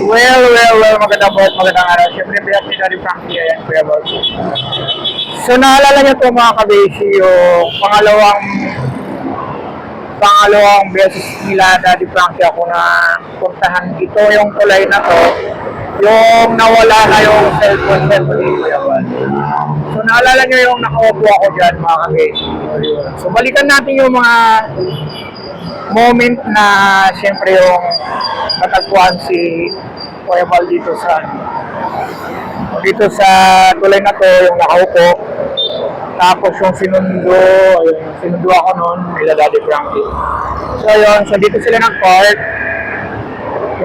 Well, magandang buhat, magandang araw. Siyempre, pinag ni Daddy Frankie, ayan, Kuya Bob. So, naalala niyo po mga kabesi, yung pangalawang beses nila Daddy Frankie ako na puntahan. Ito yung tulay na to, yung nawala na yung cellphone ni Kuya Bob. So, naalala niyo yung nakaupo ako dyan mga kabesi. So, balikan natin yung mga moment na siyempre yung natagpuan si Kuya Bal dito sa tulay na to, yung nakaupo. Tapos yung sinundo ako noon nila Daddy Frankie. So yun, so dito sila nag-park.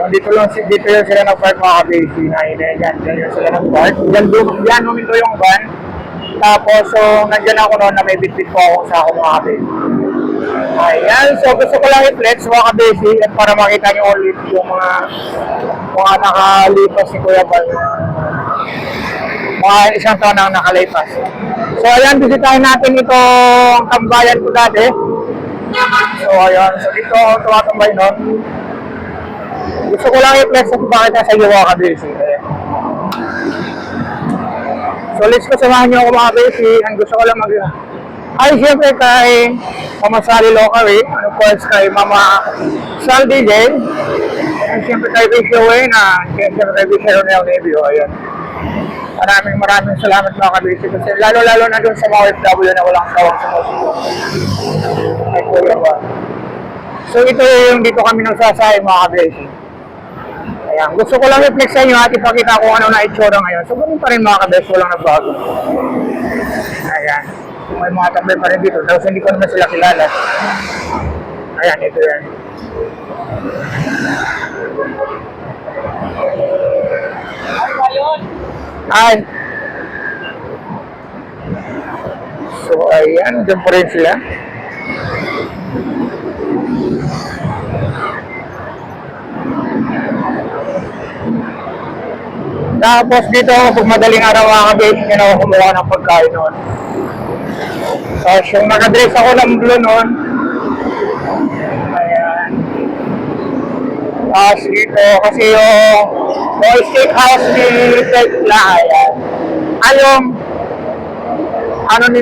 Dito yun sila nag-park mga kabisi na yan sila nag-park. Yan huminto yung van. Tapos so nandyan ako noon na may bitbit ko ako sa ako mga kabisi. Ayan, so gusto ko lang i-flex mga kabisi at para makita nyo ulit yung mga nakalipas si Kuya Bal. Mga isang taon na nakalipas. So ayan, bisitahin natin itong tambayan ko dati. So ayan, so dito ako tumatambay nun. Gusto ko lang i-flex at bakit nasa iyo mga kabisi. So let's ko samahan nyo ako mga kabisi. Ang gusto ko lang ay, siyempre kay Mama Sally Locary, and of course kay Mama Sal DJ, and siyempre kay Vicky Wayna, siyempre kay Vicky Ronel Nevio, ayan. Maraming salamat mga kabisi kasi lalo na dun sa mga OFW na walang sawang sumusunod. Ay, kuya ba? So ito yung dito kami nagsasay mga kabisi. Ayan, gusto ko lang i-flex sa inyo at ipakita kung ano na itsura ngayon. So ganun pa rin mga kabisi, walang nagbago. Ayan. May mga tambay pa rin dito. Tapos hindi ko naman sila kilala. Ayan, ito yan. Ay. So, ayan. Diyan pa rin sila. Tapos dito, pag madaling araw mga kabisi, yun ako kumuha ng pagkain noon. Tapos yung nakadress ako ng blue noon. Ayan. Tapos dito, kasi yung steakhouse ni Tekla, ayan. Ay yung ano ni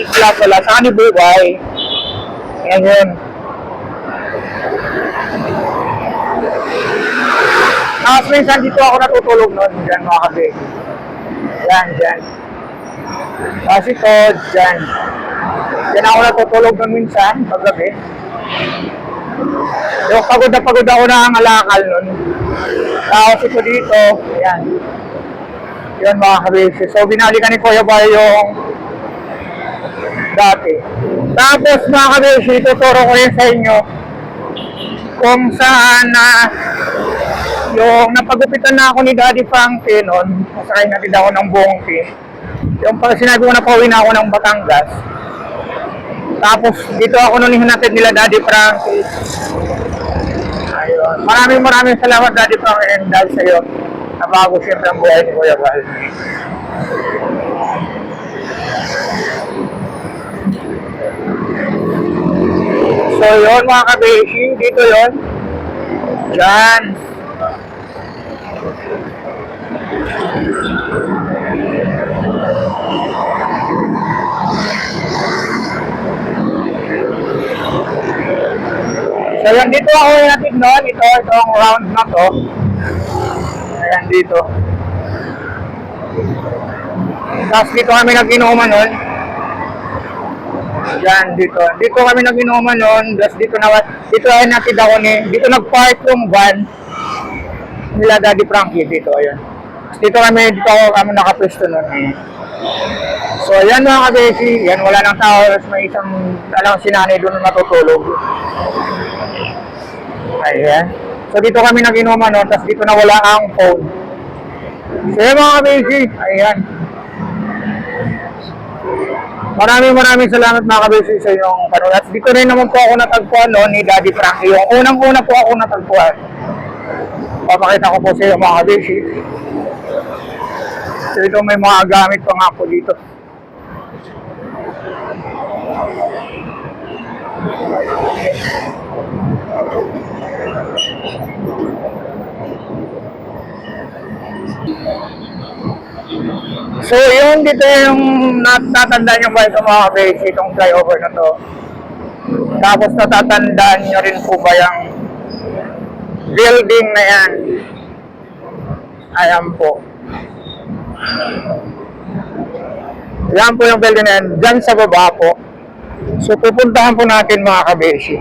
Tekla pala, saka ni Bubay. Ayan yun. Tapos minsan dito ako natutulog noon, dyan mga kabisi. Dyan. Tapos ito, dyan. Diyan ako natutulog nun minsan, paggabi. Yung pagod ako na ang alakal nun. Tapos ito dito, ayan. Yun mga kabisi. So binalikan ni Kuya Bal yung dati. Tapos mga kabisi, tuturo ko yun sa inyo kung saan na yung napagupitan na ako ni Daddy Frankie nun. Masakay natin ako ng bongki. Yung sinabi ko na pauwi na ako ng Batangas. Tapos dito ako nung hinatid nila Daddy Frankie. Ayun. Maraming salamat Daddy Frankie and dahil sa iyo. Nabago siyempre ang buhay ni Kuya Bal. So yun mga kabesi, dito yun. Diyan. So yan dito ako natin noon, itong round na to. Ayan dito. Tapos dito kami nag-inuman noon. Yan dito. Dito kami nag-inuman noon. Tapos dito ay natid ako dito nag-park yung van nila Daddy Frankie dito, ayun. Dito kami nakapwesto noon. So ayan mga kabesi, yan wala nang tao, may isang sinanay doon na natutulog. Ayan. So dito kami nag-inuman noon, tapos dito nawala ang phone. So yan mga kabesi, ayan. Maraming salamat mga kabesi sa inyong panonood. Dito rin naman po ako natagpuan noon ni Daddy Frankie. Yung unang-una po ako natagpuan. Papakita ko po sa iyo mga kabesi. So ito may mga gamit pa nga po dito. So, yun dito yung natatandaan nyo ba ito mga kabase, itong flyover na to. Tapos natatandaan nyo rin po ba yung building na yan. Ayan po. Yan po yung building na yan. Diyan sa baba po. So, pupuntahan po natin mga kabesi.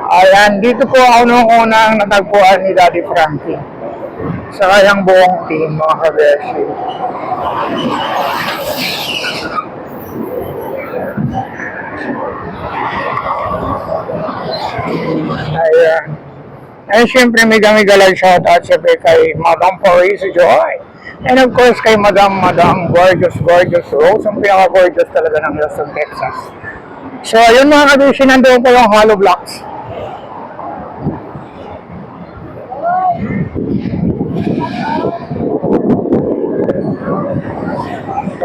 Ayan, dito po ako nung unang natagpuan ni Daddy Frankie. Sa kayang buong team mga kabesi. Ayan. And syempre, mega large shoutout syempre kay Madam Parisi Joy. And of course, kay Madam Gorgeous Rose. Ang pinaka-gorgeous talaga ng Houston, Texas. So, ayun mga kabisi, nandoon po yung hollow blocks.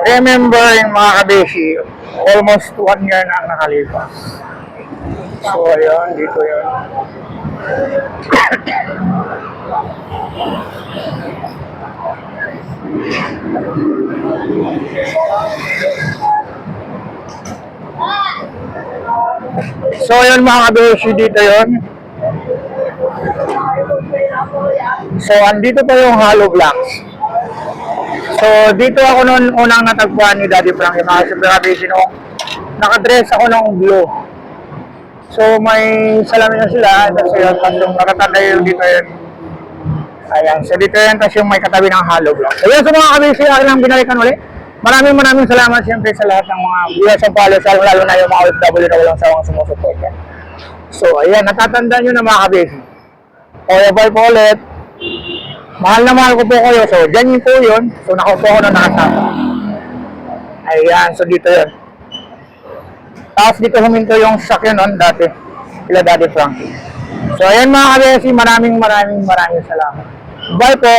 Remember yung mga kabisi, almost 1 year na ang nakalipas. So, ayun, dito yun. So, yun mga kabisi, dito yun. So, andito pa yung hollow blocks. So, dito ako noon unang natagpuan ni Daddy Frankie, mga super kabisi, no? Nakadress ako ng blue. So, may salamin na sila. Tapos yun, tapos yung nakatanda yung dito yun. Ayan, so dito yun, tapos yung may katabi ng hollow block. So, yun sa mga kabisi, akin lang binalikan ulit. Maraming salamat siyempre sa lahat ng mga viewers and followers, lalo na yung mga OFW na walang sawang sumusuporta. So, ayan, natatandaan nyo na mga kabisi. Forever po ulit. Mahal na mahal ko po kayo. So, dyan po yun. So, nakupo ko na nakasama. Ayan, so dito yun. Tapos dito huminto yung sasakyan nun dati. Sila Daddy Frankie. So, ayan mga kabesi, maraming salamat. Bye po!